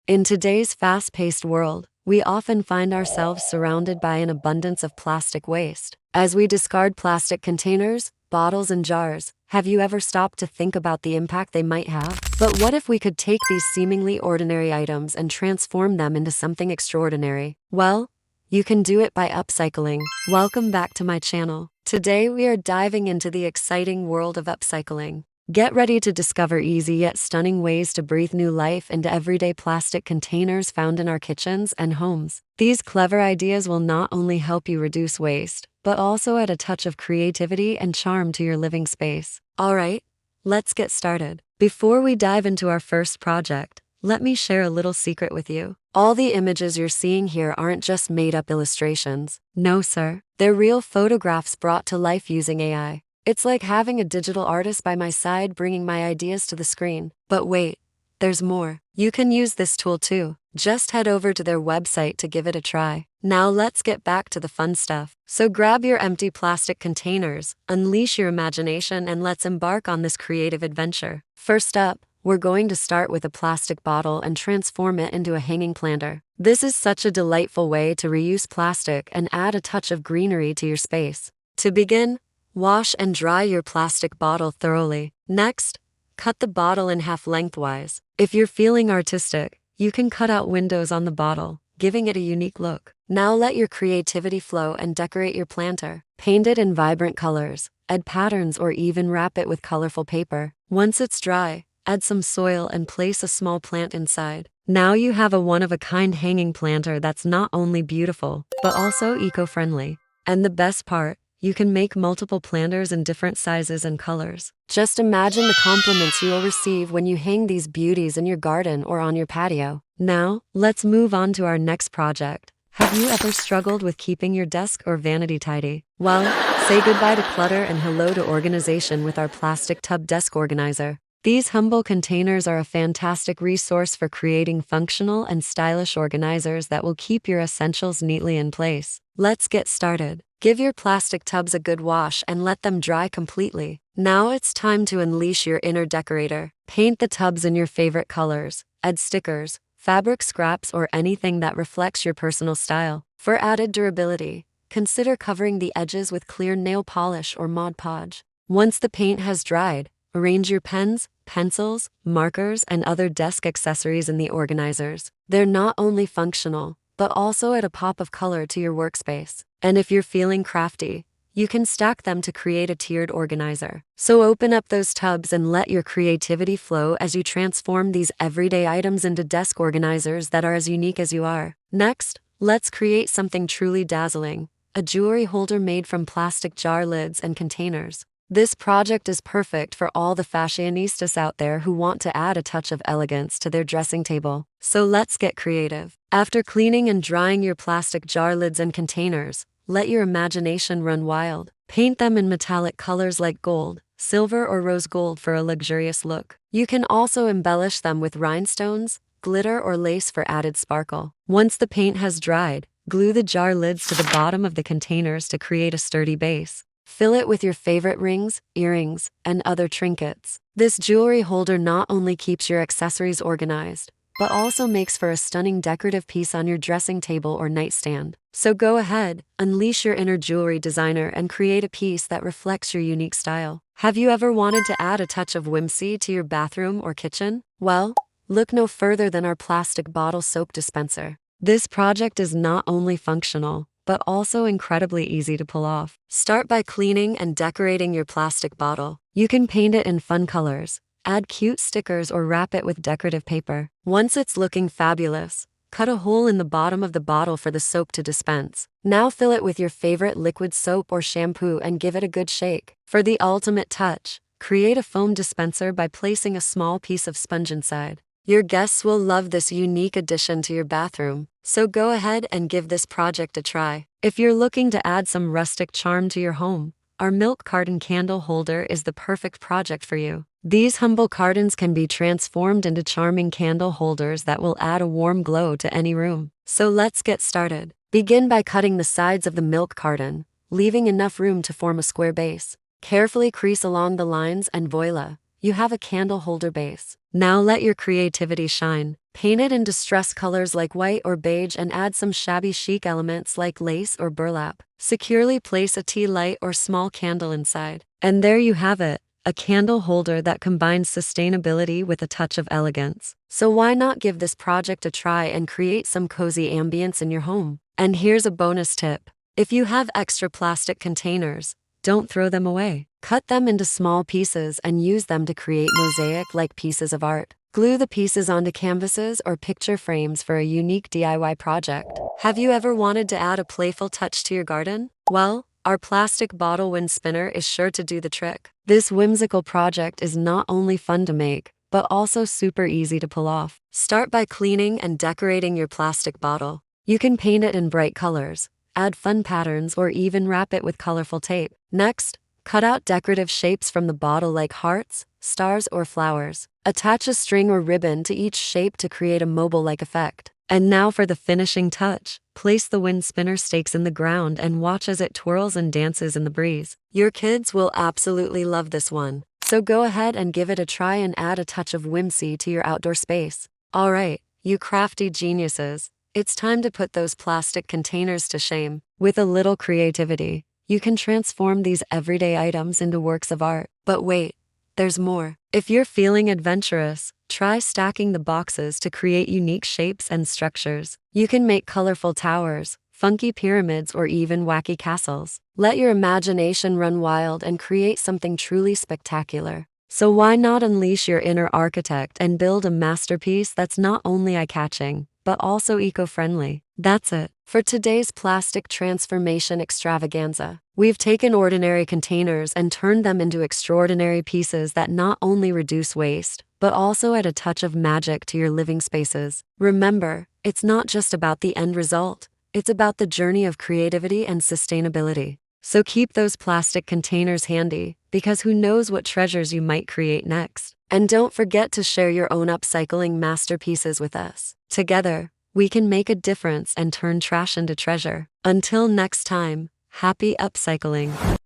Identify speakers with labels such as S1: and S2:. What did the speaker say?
S1: In today's fast-paced world, we often find ourselves surrounded by an abundance of plastic waste. As we discard plastic containers, bottles, and jars, have you ever stopped to think about the impact they might have? But what if we could take these seemingly ordinary items and transform them into something extraordinary? Well, you can do it by upcycling. Welcome back to my channel. Today we are diving into the exciting world of upcycling. Get ready to discover easy yet stunning ways to breathe new life into everyday plastic containers found in our kitchens and homes. These clever ideas will not only help you reduce waste, but also add a touch of creativity and charm to your living space. Alright, let's get started. Before we dive into our first project, let me share a little secret with you. All the images you're seeing here aren't just made-up illustrations. No, sir. They're real photographs brought to life using AI. It's like having a digital artist by my side bringing my ideas to the screen. But wait, there's more. You can use this tool too. Just head over to their website to give it a try. Now let's get back to the fun stuff. So grab your empty plastic containers, unleash your imagination, and let's embark on this creative adventure. First up, we're going to start with a plastic bottle and transform it into a hanging planter. This is such a delightful way to reuse plastic and add a touch of greenery to your space. To begin, wash and dry your plastic bottle thoroughly. Next, cut the bottle in half lengthwise. If you're feeling artistic, you can cut out windows on the bottle, giving it a unique look. Now let your creativity flow and decorate your planter. Paint it in vibrant colors, add patterns, or even wrap it with colorful paper. Once it's dry, add some soil and place a small plant inside. Now you have a one-of-a-kind hanging planter that's not only beautiful, but also eco-friendly. And the best part, you can make multiple planters in different sizes and colors. Just imagine the compliments you will receive when you hang these beauties in your garden or on your patio. Now, let's move on to our next project. Have you ever struggled with keeping your desk or vanity tidy? Well, say goodbye to clutter and hello to organization with our plastic tub desk organizer. These humble containers are a fantastic resource for creating functional and stylish organizers that will keep your essentials neatly in place. Let's get started. Give your plastic tubs a good wash and let them dry completely. Now it's time to unleash your inner decorator. Paint the tubs in your favorite colors, add stickers, fabric scraps, or anything that reflects your personal style. For added durability, consider covering the edges with clear nail polish or Mod Podge. Once the paint has dried, arrange your pens, pencils, markers, and other desk accessories in the organizers. They're not only functional, but also add a pop of color to your workspace. And if you're feeling crafty, you can stack them to create a tiered organizer. So open up those tubs and let your creativity flow as you transform these everyday items into desk organizers that are as unique as you are. Next, let's create something truly dazzling, a jewelry holder made from plastic jar lids and containers. This project is perfect for all the fashionistas out there who want to add a touch of elegance to their dressing table. So let's get creative. After cleaning and drying your plastic jar lids and containers, let your imagination run wild. Paint them in metallic colors like gold, silver, or rose gold for a luxurious look. You can also embellish them with rhinestones, glitter, or lace for added sparkle. Once the paint has dried, glue the jar lids to the bottom of the containers to create a sturdy base. Fill it with your favorite rings, earrings, and other trinkets. This jewelry holder not only keeps your accessories organized, but also makes for a stunning decorative piece on your dressing table or nightstand. So go ahead, unleash your inner jewelry designer and create a piece that reflects your unique style. Have you ever wanted to add a touch of whimsy to your bathroom or kitchen? Well, look no further than our plastic bottle soap dispenser. This project is not only functional, but also incredibly easy to pull off. Start by cleaning and decorating your plastic bottle. You can paint it in fun colors, add cute stickers, or wrap it with decorative paper. Once it's looking fabulous, cut a hole in the bottom of the bottle for the soap to dispense. Now fill it with your favorite liquid soap or shampoo and give it a good shake. For the ultimate touch, create a foam dispenser by placing a small piece of sponge inside. Your guests will love this unique addition to your bathroom, so go ahead and give this project a try. If you're looking to add some rustic charm to your home, our milk carton candle holder is the perfect project for you. These humble cartons can be transformed into charming candle holders that will add a warm glow to any room. So let's get started. Begin by cutting the sides of the milk carton, leaving enough room to form a square base. Carefully crease along the lines and voila, you have a candle holder base. Now let your creativity shine. Paint it in distress colors like white or beige and add some shabby chic elements like lace or burlap. Securely place a tea light or small candle inside. And there you have it, a candle holder that combines sustainability with a touch of elegance. So why not give this project a try and create some cozy ambience in your home? And here's a bonus tip. If you have extra plastic containers, don't throw them away. Cut them into small pieces and use them to create mosaic-like pieces of art. Glue the pieces onto canvases or picture frames for a unique DIY project. Have you ever wanted to add a playful touch to your garden? Well, our plastic bottle wind spinner is sure to do the trick. This whimsical project is not only fun to make, but also super easy to pull off. Start by cleaning and decorating your plastic bottle. You can paint it in bright colors, add fun patterns, or even wrap it with colorful tape. Next, cut out decorative shapes from the bottle like hearts, stars, or flowers. Attach a string or ribbon to each shape to create a mobile-like effect. And now for the finishing touch. Place the wind spinner stakes in the ground and watch as it twirls and dances in the breeze. Your kids will absolutely love this one. So go ahead and give it a try and add a touch of whimsy to your outdoor space. Alright, you crafty geniuses. It's time to put those plastic containers to shame. With a little creativity, you can transform these everyday items into works of art. But wait, there's more. If you're feeling adventurous, try stacking the boxes to create unique shapes and structures. You can make colorful towers, funky pyramids, or even wacky castles. Let your imagination run wild and create something truly spectacular. So why not unleash your inner architect and build a masterpiece that's not only eye-catching, but also eco-friendly? That's it for today's plastic transformation extravaganza. We've taken ordinary containers and turned them into extraordinary pieces that not only reduce waste, but also add a touch of magic to your living spaces. Remember, it's not just about the end result, it's about the journey of creativity and sustainability. So keep those plastic containers handy, because who knows what treasures you might create next. And don't forget to share your own upcycling masterpieces with us. Together, we can make a difference and turn trash into treasure. Until next time, happy upcycling.